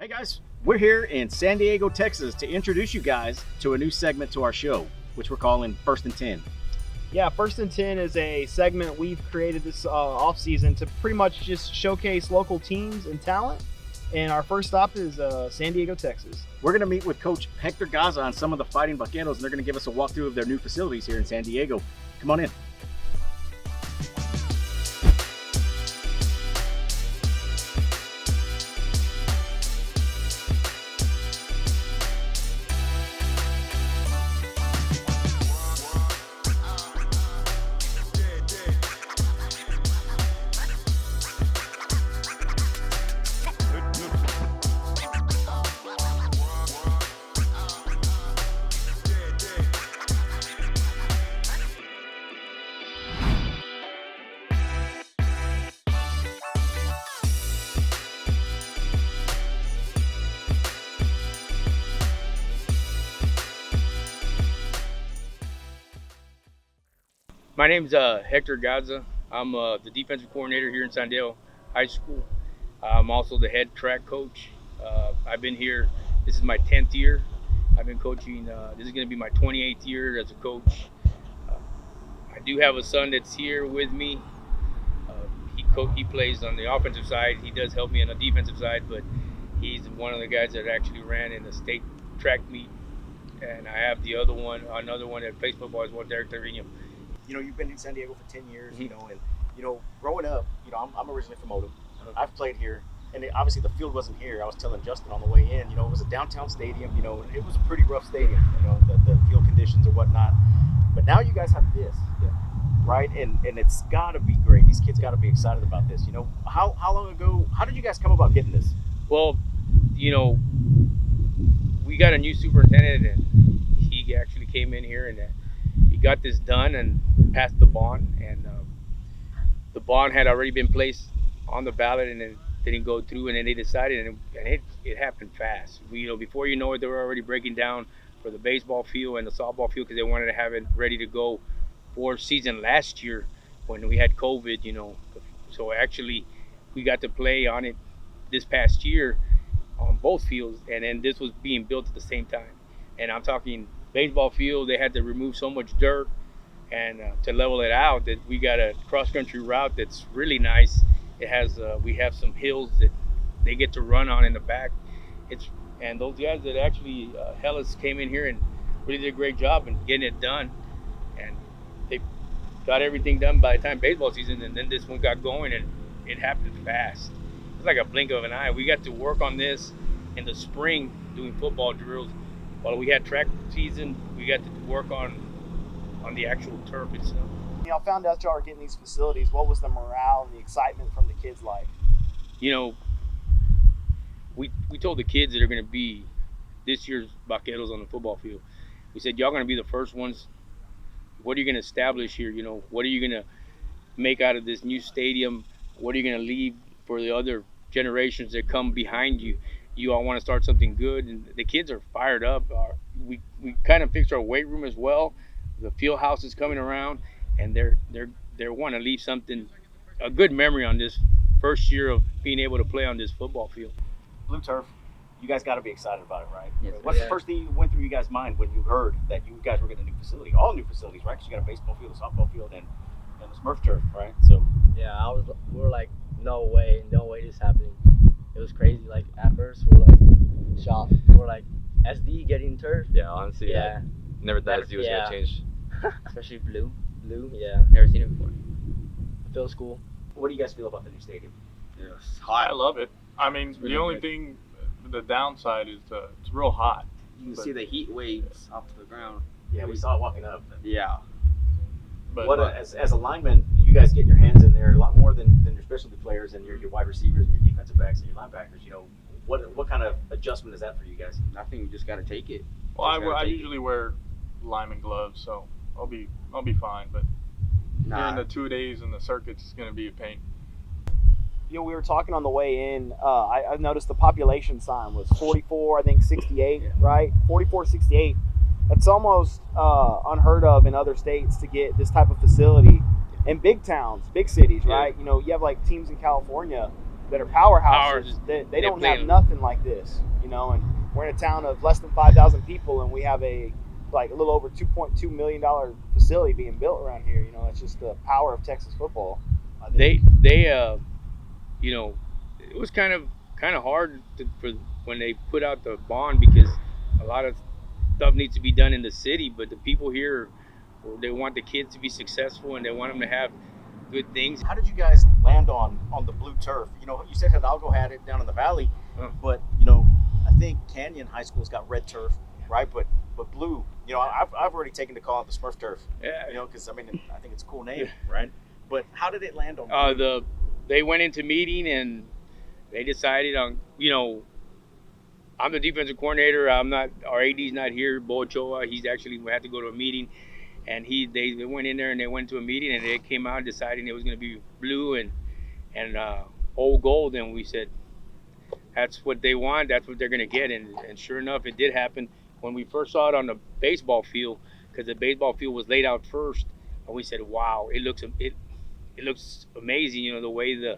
Hey guys, we're here in San Diego, Texas to introduce you guys to a new segment to our show, which we're calling First and 10. Yeah, First and 10 is a segment we've created this offseason to pretty much just showcase local teams and talent. And our first stop is San Diego, Texas. We're going to meet with Coach Hector Gaza on some of the Fighting Vaqueros, and they're going to give us a walkthrough of their new facilities here in San Diego. Come on in. My name's Hector Gaza. I'm the defensive coordinator here in San Diego High School. I'm also the head track coach. I've been here, this is my 10th year. I've been coaching, this is going to be my 28th year as a coach. I do have a son that's here with me. He plays on the offensive side. He does help me on the defensive side, but he's one of the guys that actually ran in the state track meet. And I have another one that plays football as well, Derek Trevino. You know, you've been in San Diego for 10 years, and, growing up, I'm originally from Odom. I've played here, and obviously the field wasn't here. I was telling Justin on the way in, it was a downtown stadium, it was a pretty rough stadium, the field conditions and whatnot. But now you guys have this, right? And it's got to be great. These kids got to be excited about this. How long ago, how did you guys come about getting this? Well, we got a new superintendent, and he actually came in here and he got this done and passed the bond, and the bond had already been placed on the ballot, and it didn't go through, and then they decided, and it happened fast. Before you know it, they were already breaking down for the baseball field and the softball field because they wanted to have it ready to go for season last year when we had COVID. So actually we got to play on it this past year on both fields, and then this was being built at the same time. And I'm talking baseball field, they had to remove so much dirt and to level it out that we got a cross-country route that's really nice. It has we have some hills that they get to run on in the back. And those guys that actually Hellas came in here and really did a great job in getting it done, and they got everything done by the time baseball season, and then this one got going, and it happened fast. It's like a blink of an eye. We got to work on this in the spring doing football drills. While we had track season, we got to work on the actual turf itself. I found out y'all are getting these facilities. What was the morale and the excitement from the kids like? We told the kids that are going to be this year's Vaqueros on the football field. We said, y'all going to be the first ones. What are you going to establish here? What are you going to make out of this new stadium? What are you going to leave for the other generations that come behind you? You all want to start something good, and the kids are fired up. We kind of fixed our weight room as well. The field house is coming around, and they want to leave a good memory on this first year of being able to play on this football field. Blue turf, you guys got to be excited about it, right? Yes, What's the first thing that went through you guys' mind when you heard that you guys were getting a new facility? All new facilities, right? Because you got a baseball field, a softball field, and the Smurf turf, right? So yeah, we were like, no way this is happening. It was crazy. Like at first, we were like shocked. We were like, SD getting turf? Yeah, honestly, yeah. Never thought SD was gonna change. Especially blue. Yeah, never seen it before. It feels cool. what do you guys feel about the new stadium? Yes, I love it. I mean, the only thing, the downside is it's real hot. You can see the heat waves off to the ground. Yeah, we saw it walking up. Yeah. But as a lineman, you guys get your hands in there a lot more than your specialty players and your wide receivers and your defensive backs and your linebackers. You know, what kind of adjustment is that for you guys? I think you just got to take it. Well, I usually wear lineman gloves, so I'll be fine. But during the 2 days in the circuits, it's going to be a pain. You know, we were talking on the way in. I noticed the population sign was 44, I think 68, right? 44, 68. That's almost unheard of in other states to get this type of facility in big towns, big cities, right? You know, you have like teams in California that are powerhouses, Powers, they don't play have nothing like this, you know. And we're in a town of less than 5,000 people, and we have a little over $2.2 million facility being built around here. You know, it's just the power of Texas football. They you know, it was kind of hard for when they put out the bond, because a lot of stuff needs to be done in the city, but the people here, they want the kids to be successful and they want them to have good things. How did you guys land on the blue turf? You know, you said Hidalgo had it down in the valley, but you know, I think Canyon High School's got red turf, right? But blue. You know, I've already taken to call it the Smurf turf. Yeah. You know, because I mean, I think it's a cool name, right? But how did it land on blue? They went into meeting and they decided on, you know, I'm the defensive coordinator. I'm not. Our AD's not here. Bo Ochoa. He's actually had to go to a meeting, and they went in there and they went to a meeting and they came out deciding it was going to be blue and old gold. And we said, that's what they want. That's what they're going to get. And sure enough, it did happen. When we first saw it on the baseball field, because the baseball field was laid out first, and we said, wow, it looks amazing. You know, the way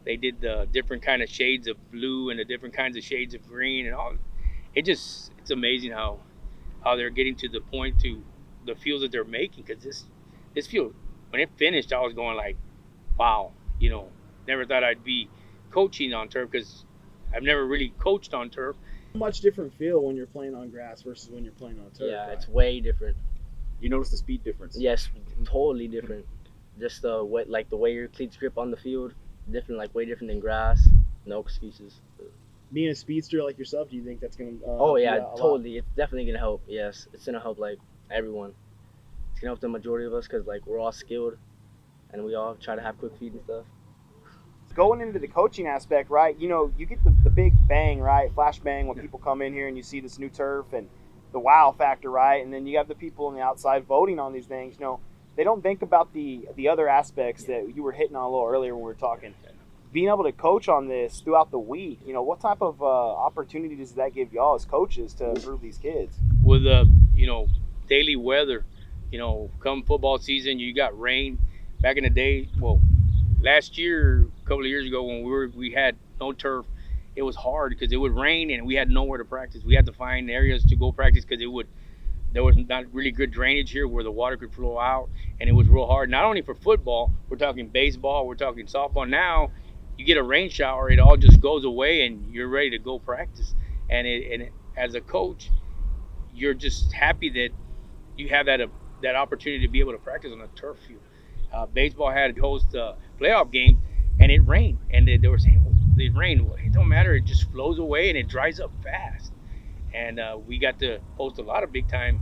they did the different kind of shades of blue and the different kinds of shades of green and all. It's amazing how they're getting to the point to the fields that they're making. Because this field, when it finished, I was going like, wow, you know, never thought I'd be coaching on turf, because I've never really coached on turf. Much different feel when you're playing on grass versus when you're playing on turf. Yeah, right? it's way different. You notice the speed difference? Yes, totally different. Just the way your cleats grip on the field, different, like way different than grass. No excuses. Being a speedster like yourself, do you think that's going to oh yeah, totally. It's definitely going to help. Yes, it's going to help like everyone. It's going to help the majority of us, because like we're all skilled and we all try to have quick feet and stuff. Going into the coaching aspect, right, you know, you get the big bang, right, flash bang when people come in here and you see this new turf and the wow factor, right, and then you have the people on the outside voting on these things. You know, they don't think about the other aspects that you were hitting on a little earlier when we were talking. Being able to coach on this throughout the week, you know, what type of opportunity does that give y'all as coaches to improve these kids? With you know, daily weather, you know, come football season, you got rain. Back in the day, well, last year, a couple of years ago, when we had no turf, it was hard because it would rain and we had nowhere to practice. We had to find areas to go practice because there was not really good drainage here where the water could flow out, and it was real hard. Not only for football, we're talking baseball, we're talking softball. Now, you get a rain shower, it all just goes away and you're ready to go practice. And as a coach, you're just happy that you have that opportunity to be able to practice on a turf field. Baseball had to host a playoff game, and it rained. And they were saying, well, it rained. Well, it don't matter. It just flows away, and it dries up fast. And we got to host a lot of big-time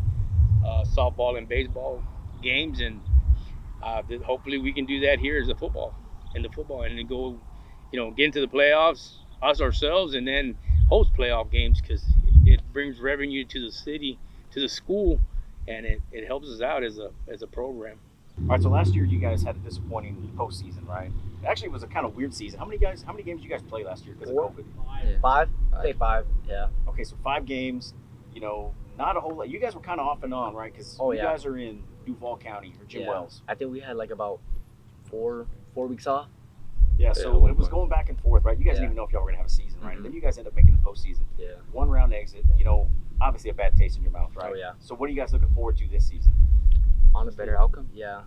softball and baseball games, and hopefully we can do that here as in the football, and then go, you know, get into the playoffs, us ourselves, and then host playoff games, because it brings revenue to the city, to the school, and it helps us out as a program. All right, so last year you guys had a disappointing postseason, right? It actually was a kind of weird season. How many games did you guys play last year because of COVID? Yeah. Five? I'd say 5, yeah. Okay, so 5 games, you know, not a whole lot. You guys were kind of off and on, right? Because you guys are in Duval County or Jim Wells. I think we had like about 4 weeks off. Yeah, so it was going back and forth, right? You guys didn't even know if y'all were going to have a season, right? And then you guys end up making the postseason. Yeah. 1 round exit, you know, obviously a bad taste in your mouth, right? Oh, yeah. So what are you guys looking forward to this season? On a better outcome? Yeah.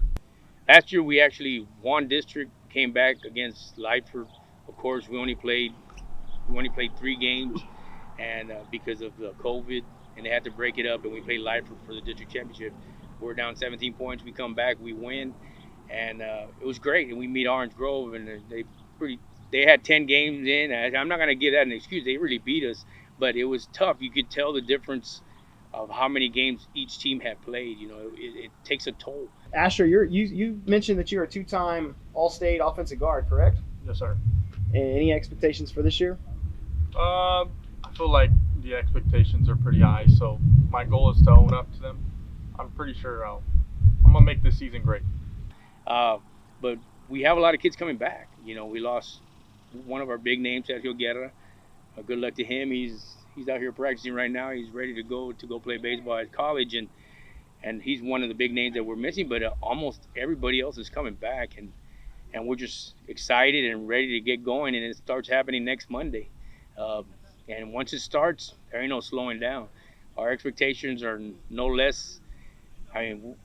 Last year we actually won district, came back against Lightford. Of course, we only played 3 games, and because of the COVID, and they had to break it up, and we played Lightford for the district championship. We're down 17 points. We come back, we win, and it was great. And we meet Orange Grove, and they had 10 games in. I'm not gonna give that an excuse. They really beat us, but it was tough. You could tell the difference of how many games each team had played. You know, it takes a toll. Asher, you mentioned that you're a 2-time All-State offensive guard, correct? Yes, sir. Any expectations for this year? I feel like the expectations are pretty high, so my goal is to own up to them. I'm pretty sure I'm gonna make this season great. But we have a lot of kids coming back. You know, we lost one of our big names, Sergio Guerra. Good luck to him. He's out here practicing right now. He's ready to go play baseball at college, and he's one of the big names that we're missing. But almost everybody else is coming back, and and we're just excited and ready to get going. And it starts happening next Monday. And once it starts, there ain't no slowing down. Our expectations are no less. I mean,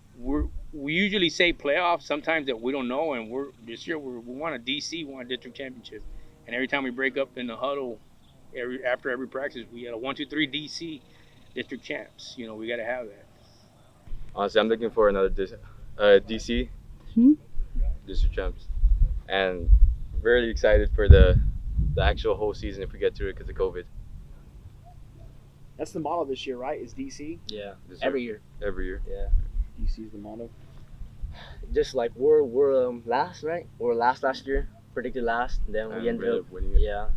we usually say playoffs sometimes that we don't know, and this year we want a DC, we want a district championship, and every time we break up in the huddle, after every practice, we got a 1, 2, 3 DC district champs. You know, we got to have that. Honestly, I'm looking for another DC district champs, and really excited for the actual whole season if we get through it because of COVID. That's the motto this year, right? Is DC? Yeah, This every year. Every year. Yeah. DC is the motto. Just like we're last, right? We were last year, predicted last. Then we ended up winning it. Yeah.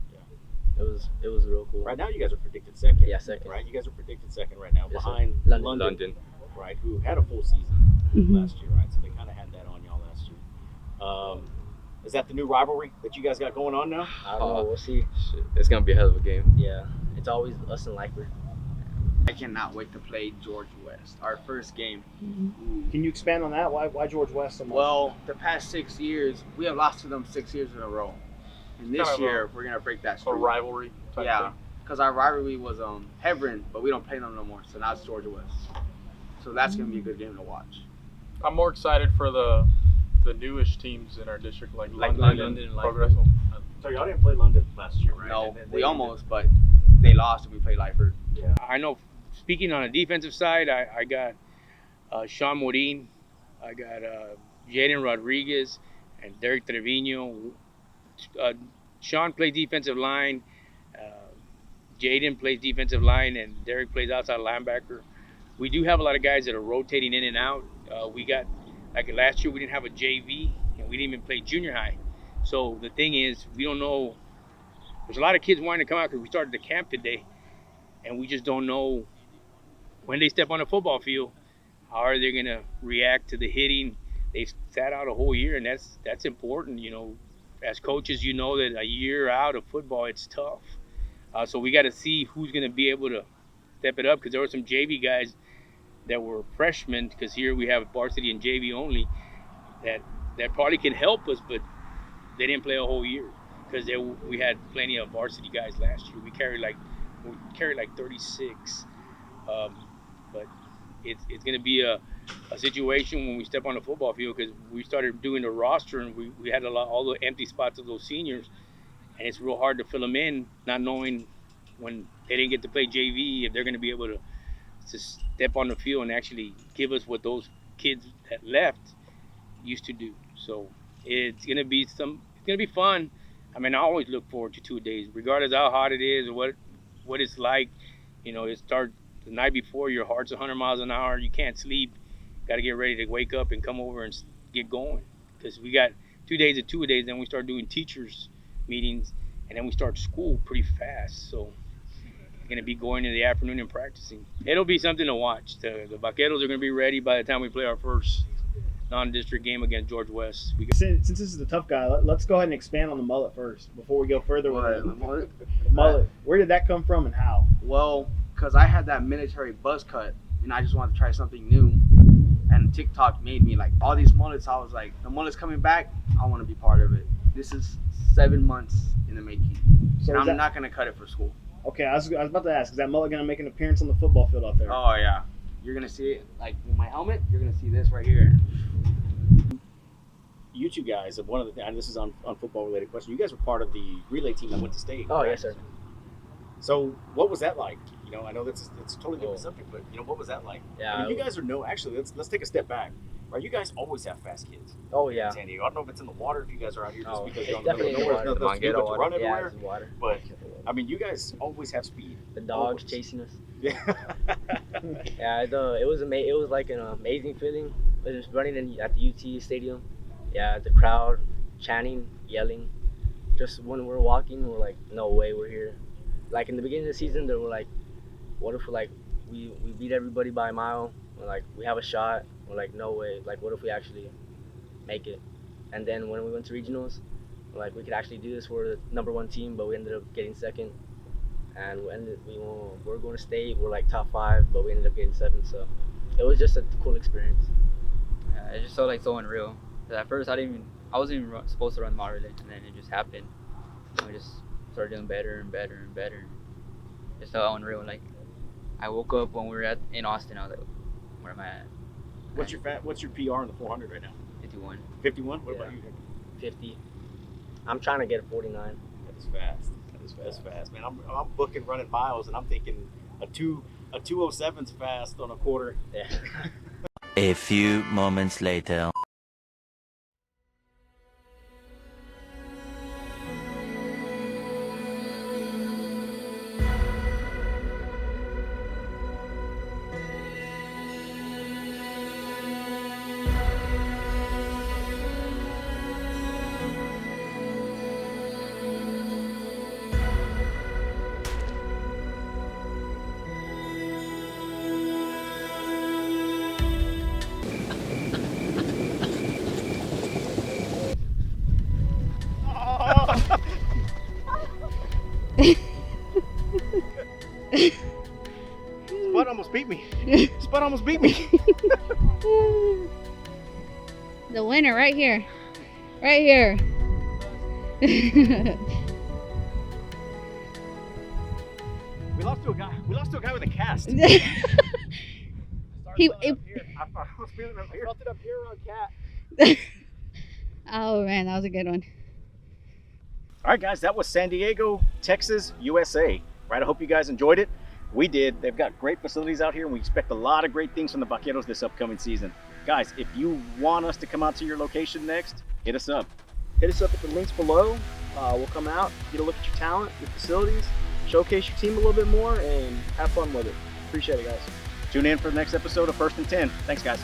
It was real cool. Right now, you guys are predicted second. Yeah, second. Right, you guys are predicted second right now, Yes, behind sir. London, right? Who had a full season last year, right? So they kind of had that on y'all last year. Is that the new rivalry that you guys got going on now? I don't know. We'll see. Shit, it's gonna be a hell of a game. Yeah, it's always us and Likely. I cannot wait to play George West, our first game. Can you expand on that? Why George West so much? Well, the past 6 years, we have lost to them 6 years in a row. And this Kind of year, we're going to break that A streak. rivalry type Yeah, thing. because our rivalry was Hebron, but we don't play them no more. So now it's George West. So that's going to be a good game to watch. I'm more excited for the newish teams in our district, like London London and and Progresso. So y'all didn't play London last year, right? No, And then we they- almost, but they lost and we played Lyford. I know, speaking on the defensive side, I got Sean Morin, I got Jaden Rodriguez, and Derek Trevino. Sean plays defensive line, Jaden plays defensive line, and Derek plays outside linebacker. We do have a lot of guys that are rotating in and out. We got, like last year, we didn't have a JV, and we didn't even play junior high. So the thing is, we don't know. There's a lot of kids wanting to come out because we started the camp today, and we just don't know when they step on the football field, how are they gonna react to the hitting? They've sat out a whole year, and that's important. You know, as coaches, you know that a year out of football, it's tough. So we got to see who's gonna be able to step it up, because there were some JV guys that were freshmen, because here we have varsity and JV only, that probably can help us, but they didn't play a whole year because we had plenty of varsity guys last year. We carried like 36. But it's going to be a situation when we step on the football field, because we started doing the roster and we had all the empty spots of those seniors, and it's real hard to fill them in, not knowing when they didn't get to play JV if they're going to be able to step on the field and actually give us what those kids that left used to do. So it's going to be fun. I mean, I always look forward to 2 days, regardless how hot it is or what it's like. You know, it starts the night before, your heart's 100 miles an hour, you can't sleep, got to get ready to wake up and come over and get going, because we got 2 days of 2 days, then we start doing teachers meetings, and then we start school pretty fast. So we're going to be going in the afternoon and practicing. It'll be something to watch. The Vaqueros are going to be ready by the time we play our first non-district game against George West. Since this is the tough guy, let's go ahead and expand on the mullet first before we go further with it. What? Mullet. Where did that come from and how? Well, because I had that military buzz cut and I just wanted to try something new. And TikTok made me like all these mullets. I was like, the mullet's coming back. I want to be part of it. This is 7 months in the making. So And is I'm that- not going to cut it for school. Okay, I was about to ask, is that mullet going to make an appearance on the football field out there? Oh, yeah. You're going to see it like with my helmet. You're going to see this right here. You two guys, one of the and this is on football related question. You guys were part of the relay team that went to state. Oh, right? yes, sir. So what was that like? You know, I know it's a totally different subject, but you know, what was that like? Yeah. I mean, you guys are actually let's take a step back. Right, you guys always have fast kids Oh, yeah. in San Diego. I don't know if it's in the water if you guys are out here just Oh, because it's you're on the middle of definitely in the nowhere. water. There's nothing to do but to run Yeah, everywhere. it's water. But I mean, you guys always have speed. The dogs Always. chasing us. Yeah. Yeah, it was like an amazing feeling. It was running at the UT stadium. Yeah, the crowd chanting, yelling. Just when we're walking, we're like, no way, we're here. Like in the beginning of the season, they were like, what if we beat everybody by a mile? We're like, we have a shot. We're like, no way. Like, what if we actually make it? And then when we went to regionals, we're like, we could actually do this. We're the #1 team, but we ended up getting second. And we're going to state. We're like top 5, but we ended up getting 7. So it was just a cool experience. Yeah, it just felt like so unreal. 'Cause at first, I didn't even I wasn't even supposed to run the mile relay, and then it just happened. I just started doing better and better and better. It's so unreal. Like I woke up when we were in Austin. I was like, where am I at? What's your PR in the 400 right now? 51. 51. What Yeah. about you? 50. I'm trying to get a 49. That is fast. That's fast, man. I'm booking running miles, and I'm thinking a 2:07's fast on a quarter. Yeah. A few moments later. Spud almost beat me. Spud almost beat me. The winner right here. Right here. We lost to a guy. We lost to a guy with a cast. I He- felt it up here on Cat. Oh man, that was a good one. All right, guys, that was San Diego, Texas, USA. Right, I hope you guys enjoyed it. We did. They've got great facilities out here, and we expect a lot of great things from the Vaqueros this upcoming season. Guys, if you want us to come out to your location next, hit us up. Hit us up at the links below. We'll come out, get a look at your talent, your facilities, showcase your team a little bit more, and have fun with it. Appreciate it, guys. Tune in for the next episode of First and 10. Thanks, guys.